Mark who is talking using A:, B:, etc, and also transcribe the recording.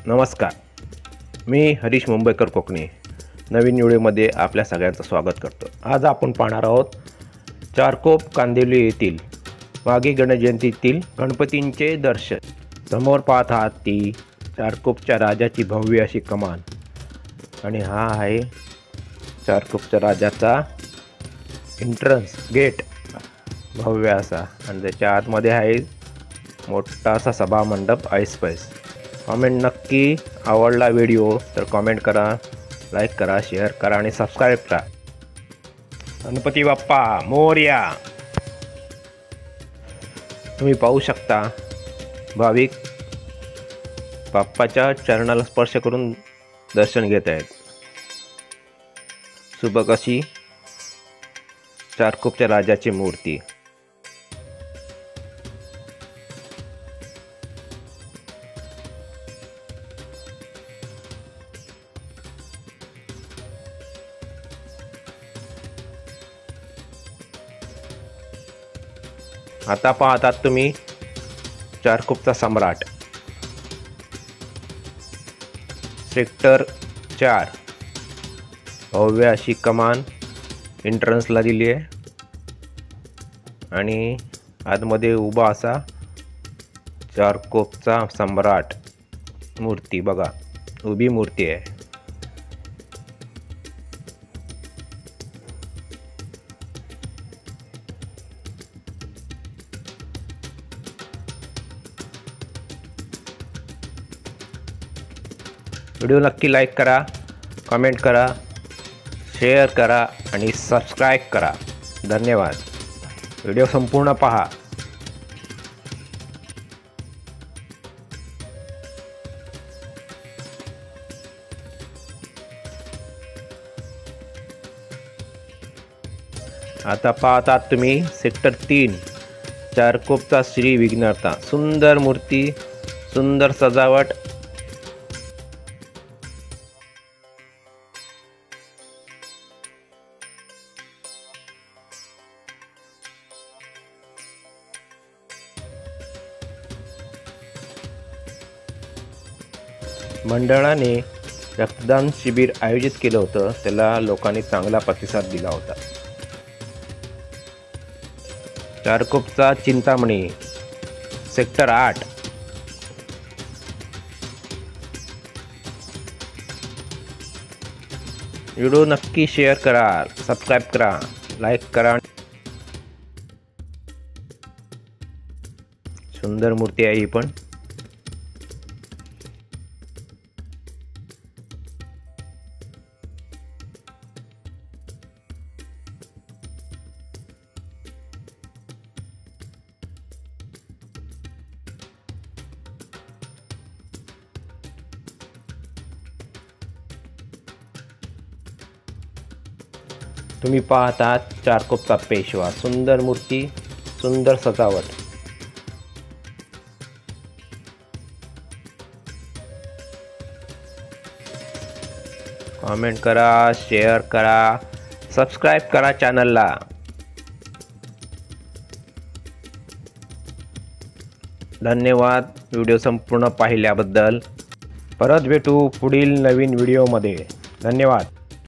A: नमस्कार, मी हरीश मुंबईकर कोकणी नवीन व्हिडिओमध्ये आपल्या सगळ्यांचं स्वागत करतो। आज आपण पाहणार आहोत चारकोप कांदिवली येथील माघी गणेश जयंतीतील गणपतींचे दर्शन। समोर पाहत आहात ती चारकोपच्या राजाची भव्य अशी कमान आणि हा आहे चारकोपच्या राजाचा एंट्रन्स गेट, भव्य असा, आणि त्याच्या आतमध्ये आहे मोठा असा सभा मंडप आईस्पाईस। कमेंट नक्की आवडला व्हिडिओ तर कमेंट करा, लाईक करा, शेअर करा आणि सबस्क्राईब करा। गणपती बाप्पा मोरया। तुम्ही पाहू शकता भाविक बाप्पाच्या चरणाला स्पर्श करून दर्शन घेत आहेत। सुबक अशी चारकोपच्या राजाची मूर्ती। आता पाहतात तुम्ही चारकोपचा सम्राट सेक्टर 4, भव्य अशी कमान एंट्रन्सला दिली आहे आणि आतमध्ये उभा असा चारकोपचा सम्राट मूर्ती, बघा उभी मूर्ती आहे। व्हिडिओ नक्की लाईक करा, कमेंट करा, शेअर करा आणि सबस्क्राईब करा। धन्यवाद। व्हिडिओ संपूर्ण पहा। आता पाहतात तुम्ही सेक्टर 3 चारकोपचा श्री विघ्नहर्ता। सुंदर मूर्ती, सुंदर सजावट। मंडळाने रक्तदान शिबिर आयोजित केलं होतं, त्याला लोकांनी चांगला प्रतिसाद दिला होता। चारकोपचा चिंतामणी सेक्टर 8, व्हिडिओ नक्की शेअर करा, सबस्क्राईब करा, लाईक करा। सुंदर मूर्ती आहे ही पण। तुम्ही पाहतात चारकोपचा पेशवा। सुंदर मूर्ती, सुंदर सजावट। कमेंट करा, शेअर करा, सबस्क्राईब करा चॅनलला। धन्यवाद व्हिडिओ संपूर्ण पाहिल्याबद्दल। परत भेटू पुढील नवीन व्हिडिओमध्ये। धन्यवाद।